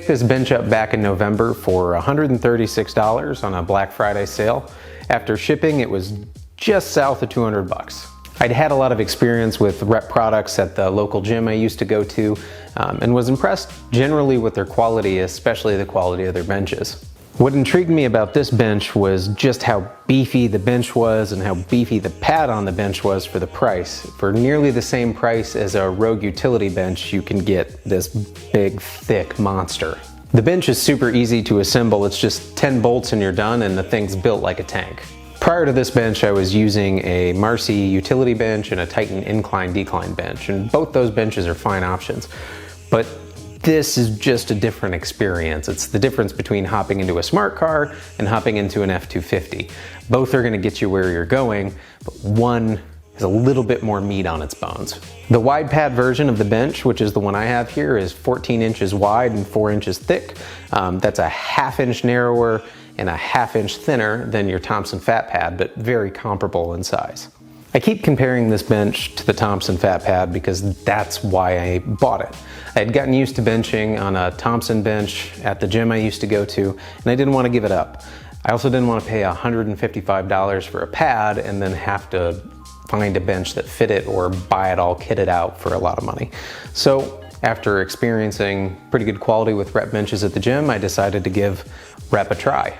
picked this bench up back in November for $136 on a Black Friday sale. After shipping, it was just south of 200 bucks. I'd had a lot of experience with rep products at the local gym I used to go to and was impressed generally with their quality, especially the quality of their benches. What intrigued me about this bench was just how beefy the bench was and how beefy the pad on the bench was for the price. For nearly the same price as a Rogue utility bench, you can get this big, thick monster. The bench is super easy to assemble. It's just 10 bolts and you're done, and the thing's built like a tank. Prior to this bench, I was using a Marcy utility bench and a Titan incline-decline bench, and both those benches are fine options. But this is just a different experience. It's the difference between hopping into a smart car and hopping into an F-250. Both are gonna get you where you're going, but one has a little bit more meat on its bones. The wide pad version of the bench, which is the one I have here, is 14 inches wide and 4 inches thick. That's a ½ inch narrower and a ½ inch thinner than your Thompson fat pad, but very comparable in size. I keep comparing this bench to the Thompson fat pad because that's why I bought it. I had gotten used to benching on a Thompson bench at the gym I used to go to, and I didn't want to give it up. I also didn't want to pay $155 for a pad and then have to find a bench that fit it or buy it all kitted out for a lot of money. So after experiencing pretty good quality with rep benches at the gym, I decided to give rep a try.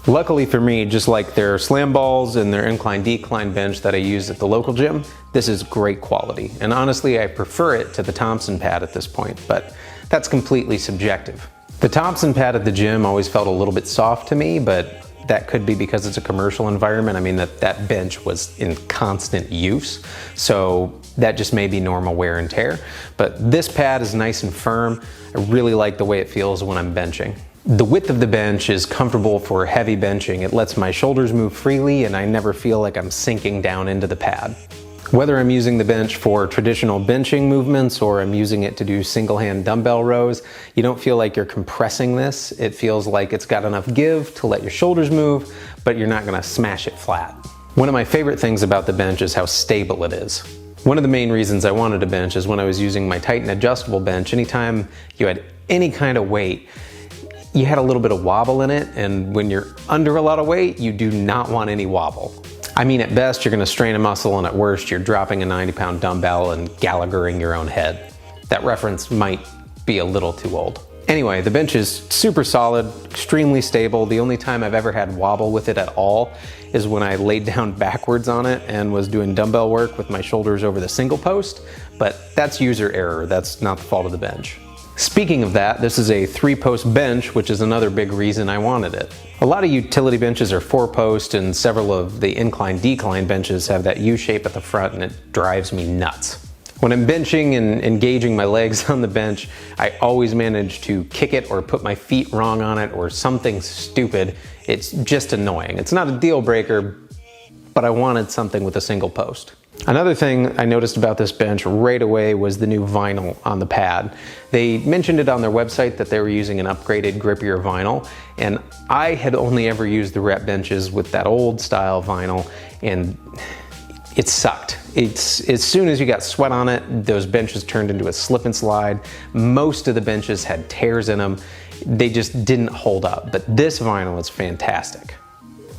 Luckily for me, just like their slam balls and their incline-decline bench that I use at the local gym, this is great quality. And honestly, I prefer it to the Thompson pad at this point, but that's completely subjective. The Thompson pad at the gym always felt a little bit soft to me, but that could be because it's a commercial environment. I mean, that bench was in constant use, so that just may be normal wear and tear. But this pad is nice and firm. I really like the way it feels when I'm benching. The width of the bench is comfortable for heavy benching. It lets my shoulders move freely and I never feel like I'm sinking down into the pad. Whether I'm using the bench for traditional benching movements or I'm using it to do single hand dumbbell rows, you don't feel like you're compressing this. It feels like it's got enough give to let your shoulders move, but you're not gonna smash it flat. One of my favorite things about the bench is how stable it is. One of the main reasons I wanted a bench is when I was using my Titan adjustable bench, anytime you had any kind of weight, you had a little bit of wobble in it, and when you're under a lot of weight, you do not want any wobble. I mean, at best, you're gonna strain a muscle, and at worst, you're dropping a 90-pound dumbbell and Gallaghering your own head. That reference might be a little too old. Anyway, the bench is super solid, extremely stable. The only time I've ever had wobble with it at all is when I laid down backwards on it and was doing dumbbell work with my shoulders over the single post, but that's user error. That's not the fault of the bench. Speaking of that, this is a 3-post bench, which is another big reason I wanted it. A lot of utility benches are 4-post, and several of the incline-decline benches have that U shape at the front, and it drives me nuts. When I'm benching and engaging my legs on the bench, I always manage to kick it or put my feet wrong on it or something stupid. It's just annoying. It's not a deal breaker, but I wanted something with a single post. Another thing I noticed about this bench right away was the new vinyl on the pad. They mentioned it on their website that they were using an upgraded, grippier vinyl, and I had only ever used the rep benches with that old style vinyl, and it sucked. As soon as you got sweat on it, those benches turned into a slip and slide. Most of the benches had tears in them. They just didn't hold up, but this vinyl is fantastic.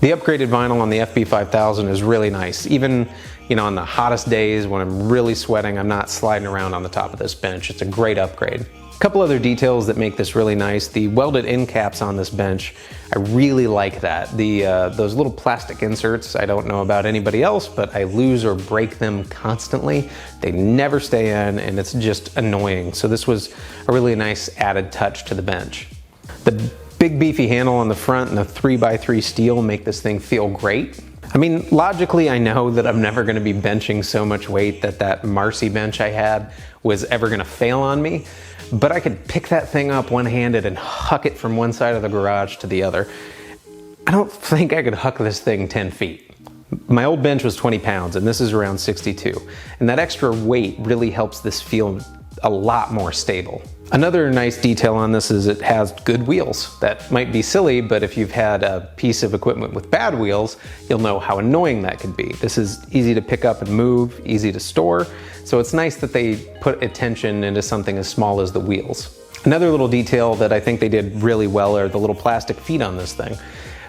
The upgraded vinyl on the FB-5000 is really nice. Even, on the hottest days when I'm really sweating, I'm not sliding around on the top of this bench. It's a great upgrade. A couple other details that make this really nice. The welded end caps on this bench, I really like that. Those little plastic inserts, I don't know about anybody else, but I lose or break them constantly. They never stay in, and it's just annoying. So this was a really nice added touch to the bench. The big beefy handle on the front and the 3x3 steel make this thing feel great. I mean, logically, I know that I'm never gonna be benching so much weight that Marcy bench I had was ever gonna fail on me, but I could pick that thing up one-handed and huck it from one side of the garage to the other. I don't think I could huck this thing 10 feet. My old bench was 20 pounds and this is around 62, and that extra weight really helps this feel a lot more stable. Another nice detail on this is it has good wheels. That might be silly, but if you've had a piece of equipment with bad wheels, you'll know how annoying that could be. This is easy to pick up and move, easy to store, so it's nice that they put attention into something as small as the wheels. Another little detail that I think they did really well are the little plastic feet on this thing.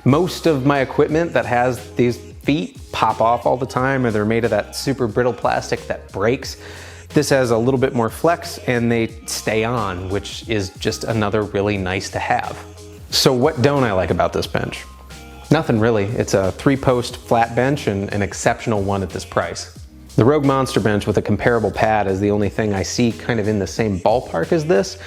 Most of my equipment that has these feet pop off all the time, or they're made of that super brittle plastic that breaks. This has a little bit more flex and they stay on, which is just another really nice to have. So what don't I like about this bench? Nothing really. It's a 3-post flat bench and an exceptional one at this price. The Rogue Monster bench with a comparable pad is the only thing I see kind of in the same ballpark as this,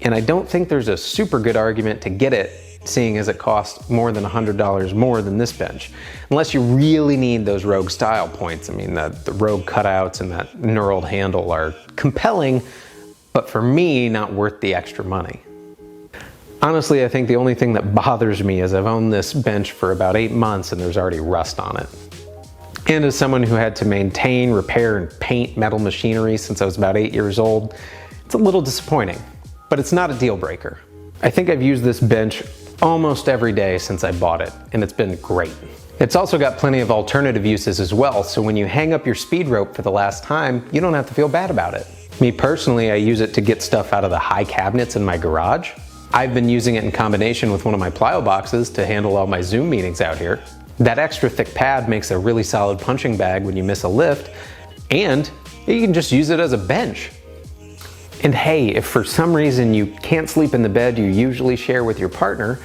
and I don't think there's a super good argument to get it, seeing as it costs more than $100 more than this bench. Unless you really need those Rogue style points. I mean, the Rogue cutouts and that knurled handle are compelling, but for me, not worth the extra money. Honestly, I think the only thing that bothers me is I've owned this bench for about 8 months and there's already rust on it. And as someone who had to maintain, repair, and paint metal machinery since I was about 8 years old, it's a little disappointing, but it's not a deal breaker. I think I've used this bench almost every day since I bought it, and it's been great. It's also got plenty of alternative uses as well, so when you hang up your speed rope for the last time, you don't have to feel bad about it. Me personally, I use it to get stuff out of the high cabinets in my garage. I've been using it in combination with one of my plyo boxes to handle all my Zoom meetings out here. That extra thick pad makes a really solid punching bag when you miss a lift, and you can just use it as a bench. And hey, if for some reason you can't sleep in the bed you usually share with your partner,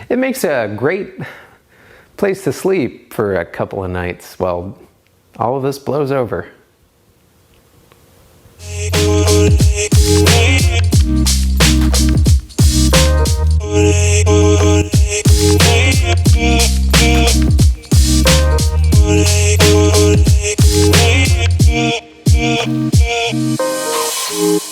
it makes a great place to sleep for a couple of nights while all of this blows over. Yeah.